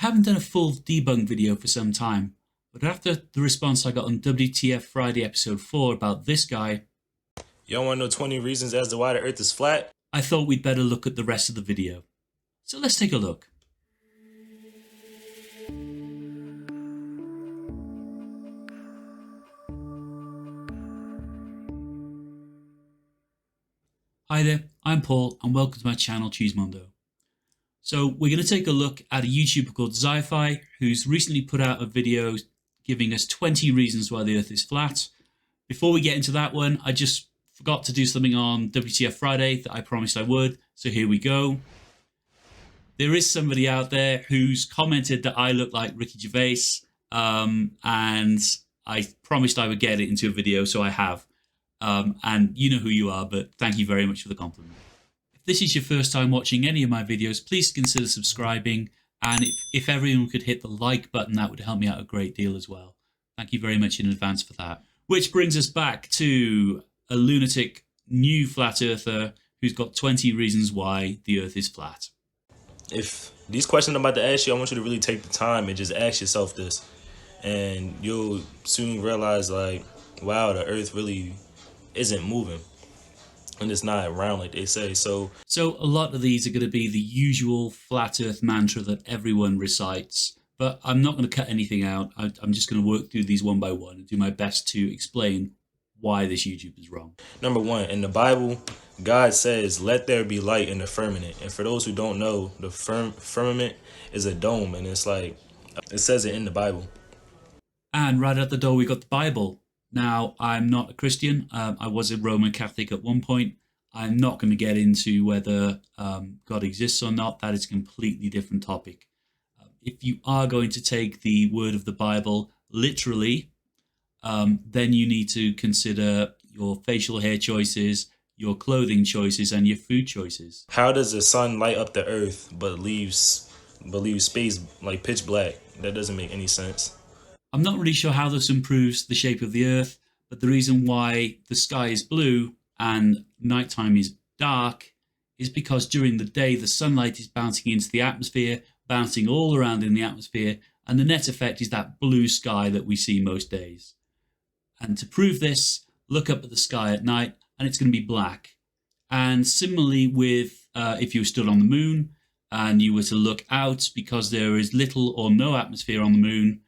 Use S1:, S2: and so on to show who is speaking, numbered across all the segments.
S1: haven't done a full debunk video for some time, but after the response I got on WTF Friday episode 4 about this guy,
S2: You don't want to know 20 reasons as to why the earth is flat?
S1: I thought we'd better look at the rest of the video. So let's take a look. Hi there, I'm Paul and welcome to my channel Cheesemondo. So we're going to take a look at a YouTuber called Sci-Fi who's recently put out a video giving us 20 reasons why the earth is flat. Before we get into that one, I just forgot to do something on WTF Friday that I promised I would, so here we go. There is somebody out there who's commented that I look like Ricky Gervais, and I promised I would get it into a video, so I have. And you know who you are, but thank you very much for the compliment. If this is your first time watching any of my videos, please consider subscribing. And if everyone could hit the like button, that would help me out a great deal as well. Thank you very much in advance for that. Which brings us back to a lunatic new flat earther who's got 20 reasons why the earth is flat.
S2: If these questions I'm about to ask you, I want you to really take the time and just ask yourself this. And you'll soon realize, like, wow, the earth really isn't moving. And it's not round like they say. So
S1: a lot of these are going to be the usual flat earth mantra that everyone recites. But I'm not going to cut anything out. I'm just going to work through these one by one and do my best to explain why this YouTuber is wrong.
S2: Number one, in the Bible, God says, let there be light in the firmament. And for those who don't know, the firmament is a dome. And it's like, it says it in the Bible.
S1: And right out the door, we got the Bible. Now, I'm not a Christian. I was a Roman Catholic at one point. I'm not going to get into whether God exists or not. That is a completely different topic. If you are going to take the word of the Bible literally, then you need to consider your facial hair choices, your clothing choices, and your food choices.
S2: How does the sun light up the earth but leaves space like pitch black? That doesn't make any sense.
S1: I'm not really sure how this improves the shape of the earth, but the reason why the sky is blue and nighttime is dark is because during the day the sunlight is bouncing into the atmosphere, bouncing all around in the atmosphere, and the net effect is that blue sky that we see most days. And to prove this, look up at the sky at night and it's going to be black. And similarly with if you stood on the moon and you were to look out, because there is little or no atmosphere on the moon,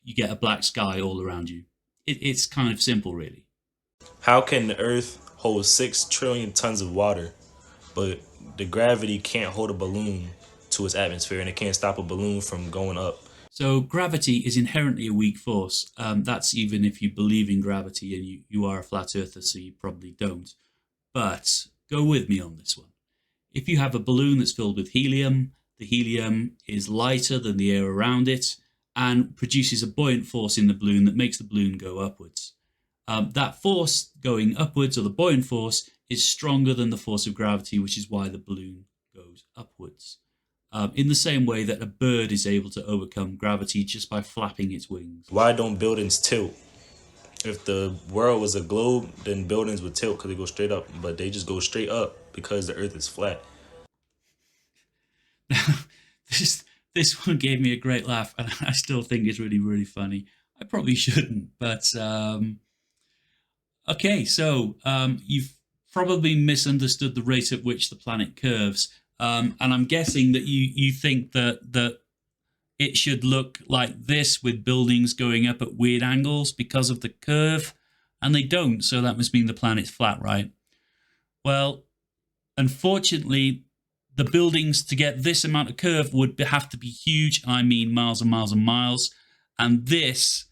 S1: you get a black sky all around you. It's kind of simple, really.
S2: How can the earth hold 6 trillion tons of water, but the gravity can't hold a balloon to its atmosphere and it can't stop a balloon from going up?
S1: So gravity is inherently a weak force. That's even if you believe in gravity, and you are a flat earther, so you probably don't. But go with me on this one. If you have a balloon that's filled with helium, the helium is lighter than the air around it and produces a buoyant force in the balloon that makes the balloon go upwards. That force going upwards, or the buoyant force, is stronger than the force of gravity, which is why the balloon goes upwards. In the same way that a bird is able to overcome gravity just by flapping its wings.
S2: Why don't buildings tilt? If the world was a globe, then buildings would tilt because they go straight up, but they just go straight up because the earth is flat.
S1: This one gave me a great laugh, and I still think it's really, really funny. I probably shouldn't, but okay, so you've probably misunderstood the rate at which the planet curves, and I'm guessing that you think that it should look like this with buildings going up at weird angles because of the curve, and they don't, so that must mean the planet's flat, right? Well, unfortunately, the buildings to get this amount of curve would have to be huge. I mean miles and miles and miles. And this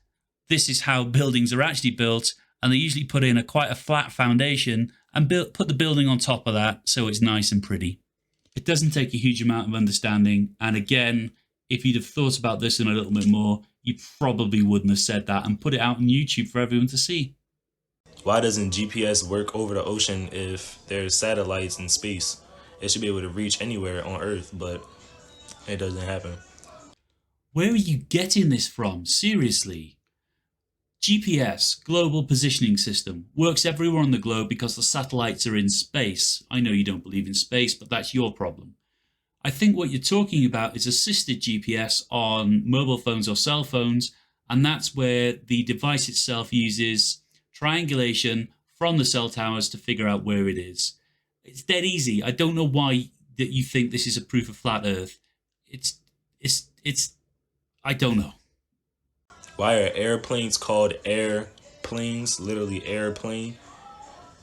S1: is how buildings are actually built. And they usually put in quite a flat foundation and put the building on top of that so it's nice and pretty. It doesn't take a huge amount of understanding. And again, if you'd have thought about this in a little bit more, you probably wouldn't have said that and put it out on YouTube for everyone to see.
S2: Why doesn't GPS work over the ocean if there's satellites in space? It should be able to reach anywhere on Earth, but it doesn't happen.
S1: Where are you getting this from? Seriously. GPS, Global Positioning System, works everywhere on the globe because the satellites are in space. I know you don't believe in space, but that's your problem. I think what you're talking about is assisted GPS on mobile phones or cell phones, and that's where the device itself uses triangulation from the cell towers to figure out where it is. It's dead easy. I don't know why that you think this is a proof of flat Earth. It's. I don't know.
S2: Why are airplanes called airplanes, literally airplane,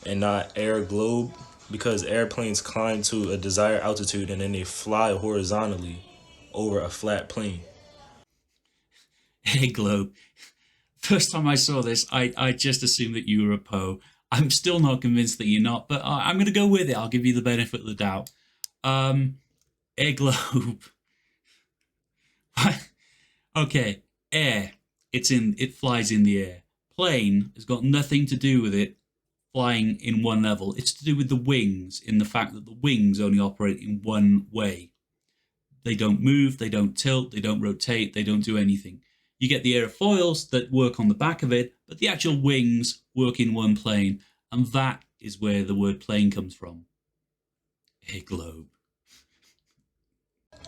S2: and not air globe? Because airplanes climb to a desired altitude and then they fly horizontally over a flat plane.
S1: Hey, Globe. First time I saw this, I just assumed that you were a Poe. I'm still not convinced that you're not, but I'm going to go with it. I'll give you the benefit of the doubt. Air globe. Okay, air. It flies in the air. Plane has got nothing to do with it flying in one level. It's to do with the wings, in the fact that the wings only operate in one way. They don't move, they don't tilt, they don't rotate, they don't do anything. You get the aerofoils that work on the back of it, but the actual wings work in one plane, and that is where the word plane comes from. A globe.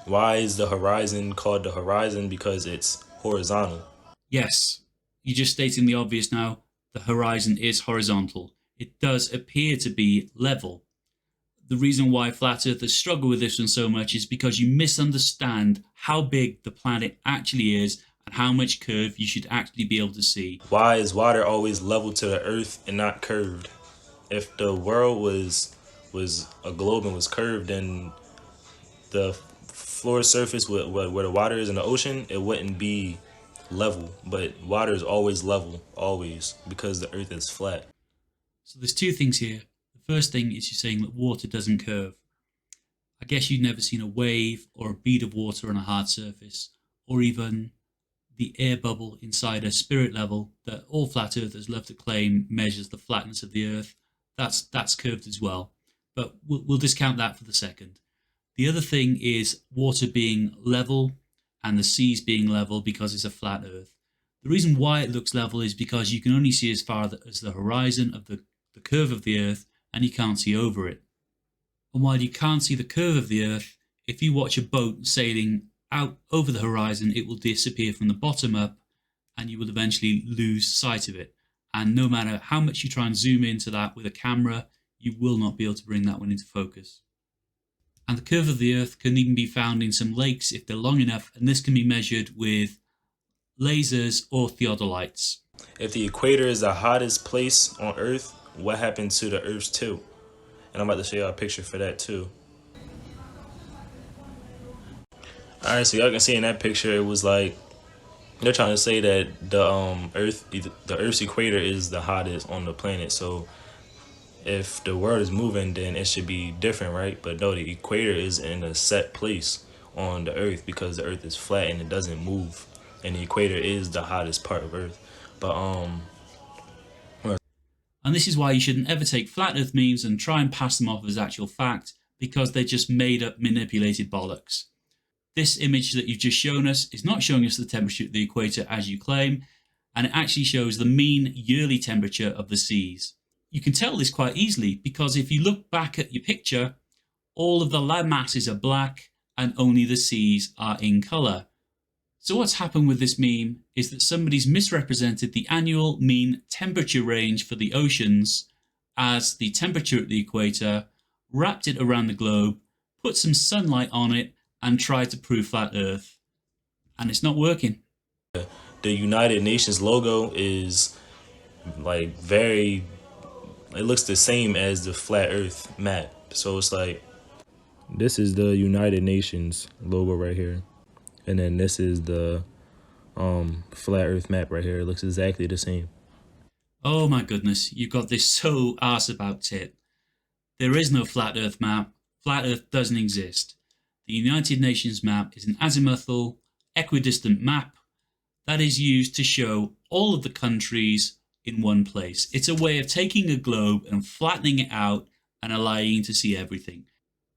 S2: Why is the horizon called the horizon? Because it's horizontal.
S1: Yes, you're just stating the obvious now. The horizon is horizontal. It does appear to be level. The reason why flat earthers struggle with this one so much is because you misunderstand how big the planet actually is and how much curve you should actually be able to see.
S2: Why is water always level to the earth and not curved? If the world was a globe and was curved, then the floor surface where the water is in the ocean, it wouldn't be level. But water is always level, always, because the earth is flat.
S1: So there's two things here. The first thing is you're saying that water doesn't curve. I guess you've never seen a wave or a bead of water on a hard surface, or even the air bubble inside a spirit level that all flat earthers love to claim measures the flatness of the earth. That's curved as well, but we'll discount that for the second. The other thing is water being level and the seas being level because it's a flat earth. The reason why it looks level is because you can only see as far as the horizon of the curve of the earth, and you can't see over it. And while you can't see the curve of the earth, if you watch a boat sailing out over the horizon, it will disappear from the bottom up, and you will eventually lose sight of it. And no matter how much you try and zoom into that with a camera, you will not be able to bring that one into focus. And the curve of the earth can even be found in some lakes if they're long enough, and this can be measured with lasers or theodolites.
S2: If the equator is the hottest place on earth, what happened to the earth's tilt? And I'm about to show y'all a picture for that too. Alright, so y'all can see in that picture, it was like they're trying to say that the Earth's equator is the hottest on the planet. So if the world is moving, then it should be different, right? But no, the equator is in a set place on the Earth because the Earth is flat and it doesn't move, and the equator is the hottest part of Earth. But
S1: and this is why you shouldn't ever take flat earth memes and try and pass them off as actual fact, because they're just made up, manipulated bollocks. This image that you've just shown us is not showing us the temperature at the equator as you claim, and it actually shows the mean yearly temperature of the seas. You can tell this quite easily because if you look back at your picture, all of the land masses are black and only the seas are in colour. So what's happened with this meme is that somebody's misrepresented the annual mean temperature range for the oceans as the temperature at the equator, wrapped it around the globe, put some sunlight on it, and tried to prove flat Earth. And it's not working.
S2: The United Nations logo is like it looks the same as the Flat Earth map. So it's like, this is the United Nations logo right here. And then this is the Flat Earth map right here. It looks exactly the same.
S1: Oh my goodness, you've got this so arse about tit. There is no flat Earth map. Flat Earth doesn't exist. The United Nations map is an azimuthal, equidistant map that is used to show all of the countries in one place. It's a way of taking a globe and flattening it out and allowing you to see everything.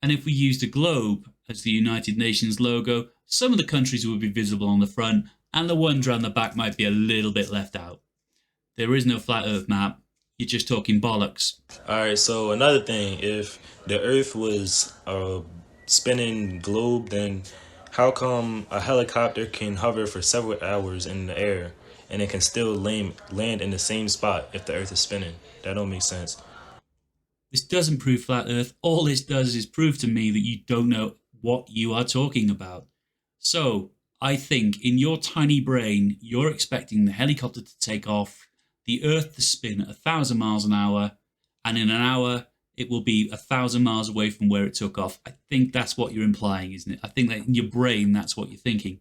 S1: And if we used a globe as the United Nations logo, some of the countries would be visible on the front, and the ones around the back might be a little bit left out. There is no flat Earth map. You're just talking bollocks.
S2: All right, so another thing, if the Earth was a spinning globe, then how come a helicopter can hover for several hours in the air and it can still land in the same spot if the Earth is spinning? That don't make sense.
S1: This doesn't prove flat Earth. All this does is prove to me that you don't know what you are talking about. So, I think in your tiny brain, you're expecting the helicopter to take off, the Earth to spin 1,000 miles an hour, and in an hour, it will be 1,000 miles away from where it took off. I think that's what you're implying, isn't it? I think that in your brain, that's what you're thinking.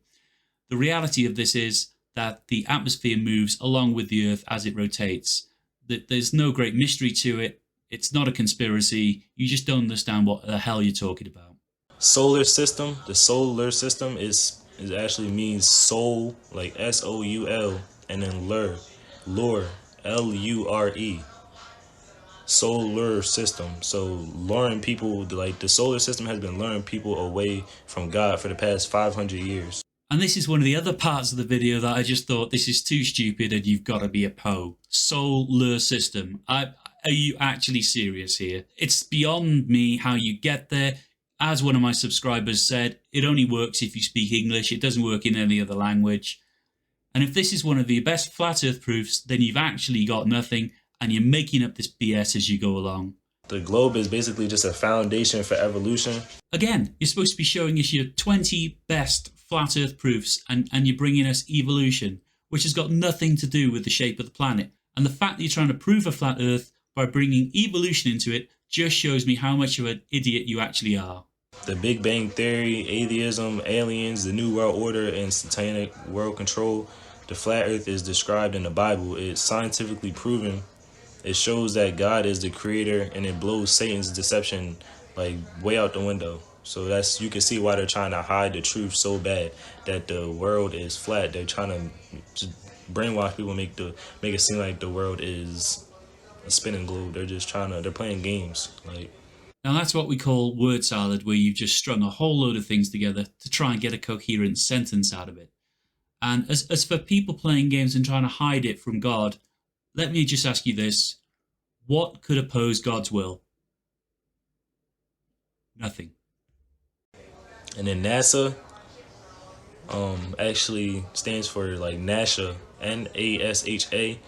S1: The reality of this is that the atmosphere moves along with the Earth as it rotates. There's no great mystery to it. It's not a conspiracy. You just don't understand what the hell you're talking about.
S2: Solar system. The solar system is actually means soul, like SOUL, and then lure, LURE. Solar system. So luring people, like the solar system has been luring people away from God for the past 500 years.
S1: And this is one of the other parts of the video that I just thought, this is too stupid and you've got to be a Poe. Solar system. Are you actually serious here? It's beyond me how you get there. As one of my subscribers said, it only works if you speak English. It doesn't work in any other language. And if this is one of the best flat earth proofs, then you've actually got nothing and you're making up this BS as you go along.
S2: The globe is basically just a foundation for evolution.
S1: Again, you're supposed to be showing us your 20 best flat earth proofs and you're bringing us evolution, which has got nothing to do with the shape of the planet. And the fact that you're trying to prove a flat earth by bringing evolution into it just shows me how much of an idiot you actually are.
S2: The Big Bang Theory, atheism, aliens, the New World Order, and satanic world control. The flat earth is described in the Bible. It's scientifically proven. It shows that God is the creator, and it blows Satan's deception like way out the window. So that's, you can see why they're trying to hide the truth so bad, that the world is flat. They're trying to just brainwash people, make it seem like the world is a spinning globe. They're playing games. Like,
S1: now that's what we call word salad, where you've just strung a whole load of things together to try and get a coherent sentence out of it. And as for people playing games and trying to hide it from God, let me just ask you this. What could oppose God's will? Nothing.
S2: and then NASA actually stands for like Nasha, NASHA,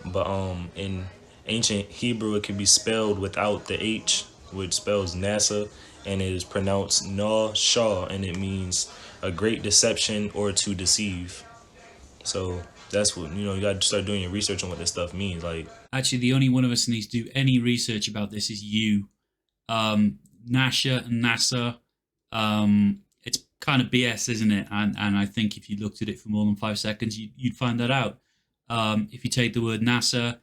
S2: but in ancient Hebrew it can be spelled without the H, which spells NASA, and it is pronounced Na-Shah, and it means a great deception or to deceive. So that's what, you got to start doing your research on what this stuff means. Like,
S1: actually, the only one of us needs to do any research about this is you. Nasha and NASA, it's kind of BS, isn't it? And I think if you looked at it for more than 5 seconds, you'd find that out. If you take the word NASA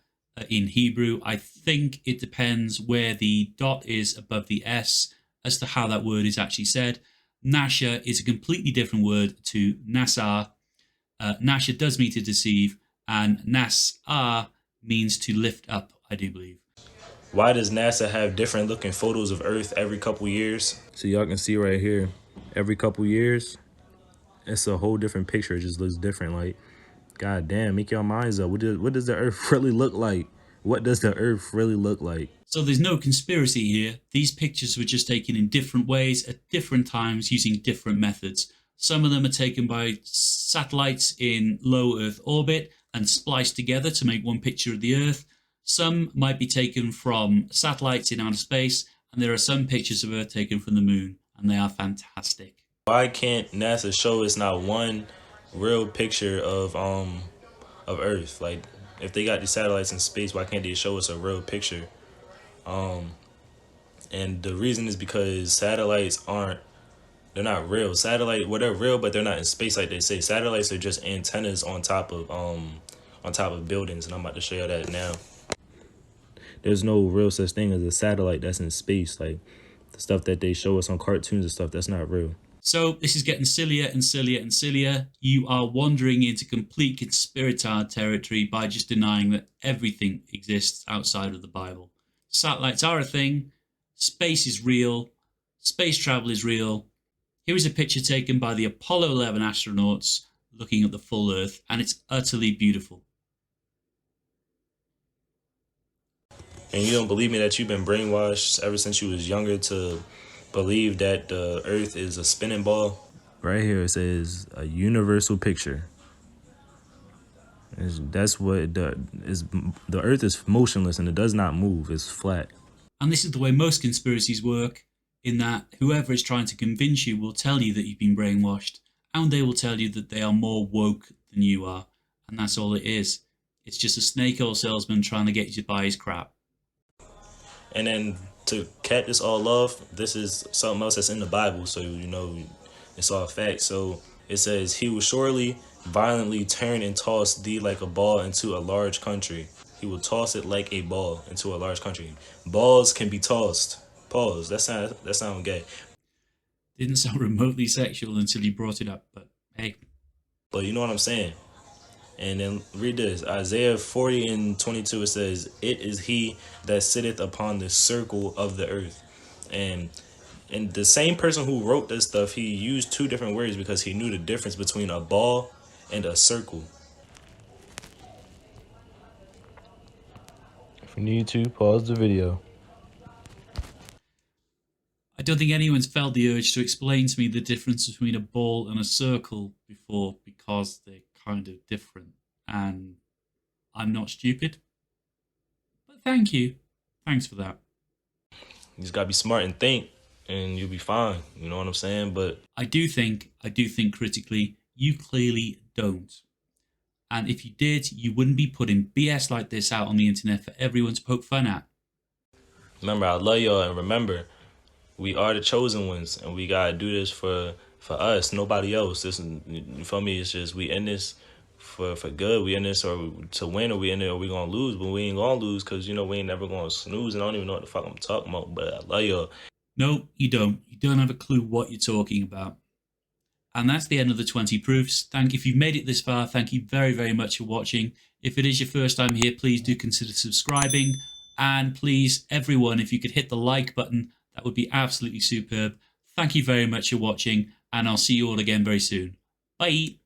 S1: in Hebrew, I think it depends where the dot is above the S as to how that word is actually said. Nasha is a completely different word to Nasa. Nasha does mean to deceive, and Nasa means to lift up, I do believe.
S2: why does NASA have different looking photos of Earth every couple years? So y'all can see right here, every couple years, it's a whole different picture. It just looks different. Like, god damn, make your minds up. What does the Earth really look like? What does the Earth really look like?
S1: So there's no conspiracy here. These pictures were just taken in different ways at different times using different methods. Some of them are taken by satellites in low Earth orbit and spliced together to make one picture of the Earth. Some might be taken from satellites in outer space, and there are some pictures of Earth taken from the moon, and they are fantastic.
S2: Why can't NASA show us not one real picture of Earth? Like, if they got these satellites in space, why can't they show us a real picture? And the reason is because satellites they're not real. They're real, but they're not in space like they say. Satellites are just antennas on top of buildings, and I'm about to show you that now. There's no real such thing as a satellite that's in space. Like, the stuff that they show us on cartoons and stuff, that's not real.
S1: So this is getting sillier and sillier and sillier. You are wandering into complete conspiratard territory by just denying that everything exists outside of the Bible. Satellites are a thing. Space is real. Space travel is real. Here is a picture taken by the Apollo 11 astronauts looking at the full Earth, and it's utterly beautiful.
S2: And you don't believe me that you've been brainwashed ever since you was younger to believe that the Earth is a spinning ball. Right here it says a universal picture. That's what the is. The Earth is motionless and it does not move. It's flat.
S1: And this is the way most conspiracies work, in that whoever is trying to convince you will tell you that you've been brainwashed, and they will tell you that they are more woke than you are. And that's all it is. It's just a snake oil salesman trying to get you to buy his crap.
S2: And then to cap this all off, this is something else that's in the Bible, so it's all fact. So it says, "He will surely violently turn and toss thee like a ball into a large country." He will toss it like a ball into a large country. Balls can be tossed. Pause. That sound gay.
S1: Didn't sound remotely sexual until you brought it up, but hey.
S2: But you know what I'm saying. And then read this. Isaiah 40:22, it says, "It is he that sitteth upon the circle of the earth." And the same person who wrote this stuff, he used two different words because he knew the difference between a ball and a circle. If you need to, pause the video.
S1: I don't think anyone's felt the urge to explain to me the difference between a ball and a circle before, because they're kind of different. And I'm not stupid. But thank you. Thanks for that.
S2: You just gotta be smart and think, and you'll be fine. You know what I'm saying? But
S1: I do think critically. You clearly don't. And if you did, you wouldn't be putting BS like this out on the internet for everyone to poke fun at.
S2: remember, I love y'all, and remember, we are the chosen ones, and we gotta do this for us, nobody else. This, you feel me? It's just we in this for good. We in this or to win, or we in it or we gonna lose. But we ain't gonna lose because we ain't never gonna snooze. And I don't even know what the fuck I'm talking about. But I love y'all.
S1: No, you don't. You don't have a clue what you're talking about. And that's the end of the 20 proofs. If you've made it this far, thank you very, very much for watching. If it is your first time here, please do consider subscribing. And please, everyone, if you could hit the like button, that would be absolutely superb. Thank you very much for watching, and I'll see you all again very soon. Bye.